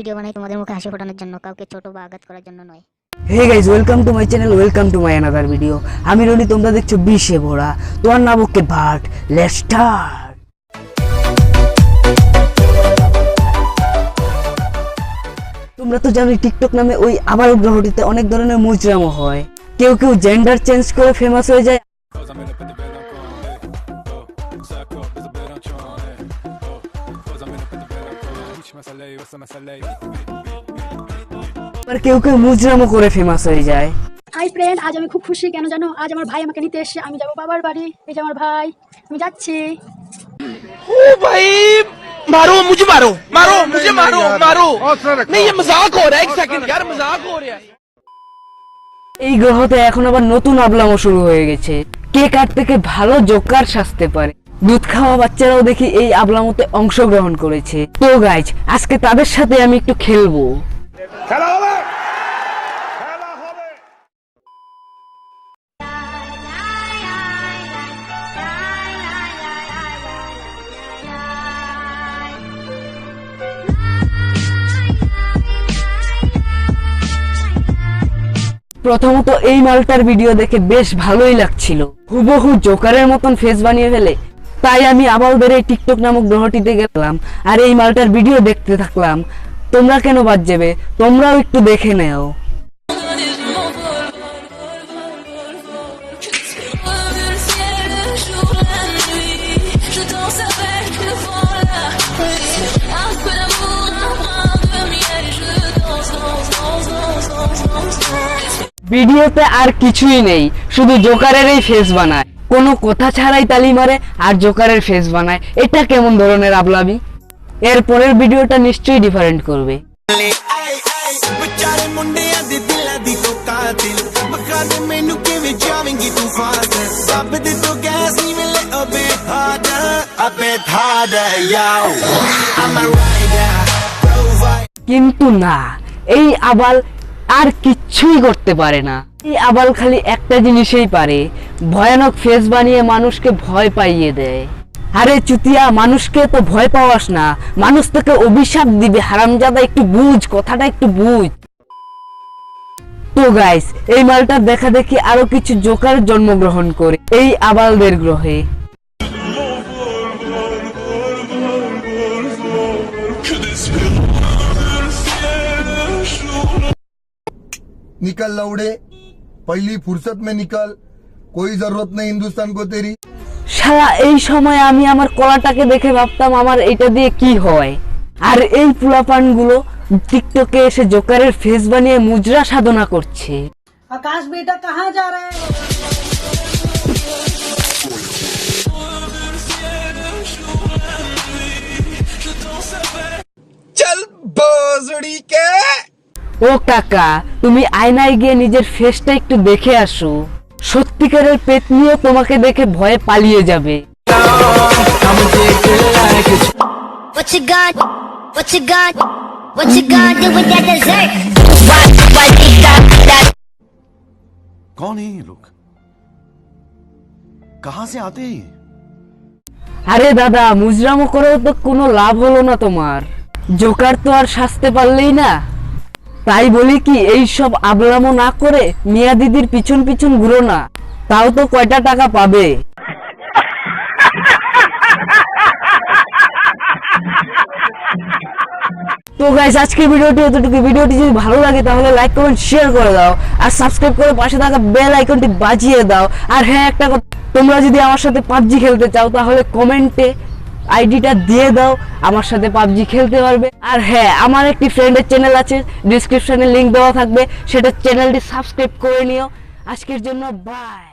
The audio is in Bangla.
ভিডিও বানাই তোমাদের মুখে হাসি ফোটানোর জন্য, কাউকে ছোট বা আঘাত করার জন্য নয়। Hey guys, welcome to my channel, welcome to my another video. আমি রনি, তোমরা দেখছো বিশে ভরা। তোমার নাম ওকে ভাট, লেটস স্টার্ট। তোমরা তো জানোই টিকটক নামে ওই আবার গ্রহটিতে অনেক ধরনের মুজরামো হয়। কেউ কেউ জেন্ডার চেঞ্জ করে ফেমাস হয়ে যায়, আর কেউ কেউ মুজরামো করে ফেমাস হয়ে যায়। হাই ফ্রেন্ড, আজ আমি খুব খুশি। কেন জানো? আজ আমার ভাই আমাকে নিতে এসেছে। আমি যাব বাবার বাড়ি। এই যে আমার ভাই, আমি যাচ্ছি। ओ भाई मारो मुझे, मारो मारो मुझे, मारो मारो। नहीं ये मजाक हो रहा है, एक सेकंड यार, मजाक हो रहा है। এই গ্রহতে এখন আবার নতুন আবলামো শুরু হয়ে গেছে। কে কার থেকে ভালো জোকার সাজতে পারে। দুধ খাওয়া বাচ্চারাও দেখি এই আবলামোতে অংশগ্রহণ করেছে। তো গাইজ, আজকে তাদের সাথে আমি একটু খেলবো। প্রথমত এই মালটার ভিডিও দেখে বেশ ভালোই লাগছিল, হুবহু জোকারের মতন ফেস বানিয়ে ফেলে। তাই আমি আবার বেড়ে টিকটক নামক গ্রহটিতে গেলাম আর এই মালটার ভিডিও দেখতে থাকলাম। তোমরা কেন বাদ যাবে? তোমরাও একটু দেখে নেও। ভিডিওতে আর কিছুই নেই, শুধু জোকারেরই ফেস বানায়, কোনো কথা ছাড়াই তালি মারে আর জোকারের ফেস বানায়। এটা কেমন ধরনের আবলামি? এর পরের ভিডিওটা নিশ্চয়ই ডিফারেন্ট করবে। কিন্তু না, এই আবাল আর কিচ্ছুই করতে পারে না। এই আবাল খালি একটা জিনিসই পারে, ভয়ানক ফেস বানিয়ে মানুষকে ভয় পাইয়ে দেয়। আরে চুতিয়া, মানুষকে তো ভয় পাওয়াস না, মানুষ তোকে অভিশাপ দিবে। হারামজাদা, একটু বুঝ, কথাটা একটু বুঝ। তো গাইস, এই মালটা দেখা দেখি আরো কিছু জোকার জন্মগ্রহণ করে এই আবালদের গ্রহে। निकल लौड़े, पहली फुर्सत में निकल, कोई जरूरत नहीं हिंदुस्तान को तेरी। সারা এই সময় আমি আমার কলাটাকে দেখে ভাবতাম আমার এটা দিয়ে কি হয়, আর এই পুলাপান গুলো টিকটকে এসে জোকারের ফেস বানিয়ে মুজরা সাধনা করছে। आकाश बेटा कहाँ जा रहे हैं? चल बोजड़ी के। ও কাকা, তুমি আয়নায় গিয়ে নিজের ফেসটা একটু দেখে আসো, সত্যিকারের পেতনিও তোমাকে দেখে ভয়ে পালিয়ে যাবে। What you got? What you got? What you got do with that dessert? कौन है ये लोग? कहां से आते हैं? আরে দাদা, মুজরামো করেও তো কোনো লাভ হলো না তোমার। জোকার তো আর সাজতে পারলেই না। তাই বলি কি, এই সব আবলামো না করে মিয়া দিদির পিছন পিছন ঘুরো না, তাও তো কয়টা টাকা পাবে। তো গাইস, আজকের ভিডিওটি এতটুকু। ভিডিওটি যদি ভালো লাগে তাহলে লাইক কমেন্ট শেয়ার করে দাও, আর সাবস্ক্রাইব করে পাশে থাকা বেল আইকনটি বাজিয়ে দাও। আর হ্যাঁ, একটা কথা, তোমরা যদি আমার সাথে পাবজি খেলতে চাও তাহলে কমেন্টে আইডিটা দিয়ে দাও, আমার সাথে পাবজি খেলতে পারবে। আর হ্যাঁ, আমার একটি ফ্রেন্ডের চ্যানেল আছে, ডেসক্রিপশনে লিংক দেওয়া থাকবে, সেটা চ্যানেলটি সাবস্ক্রাইব করে নিও। আজকের জন্য বাই।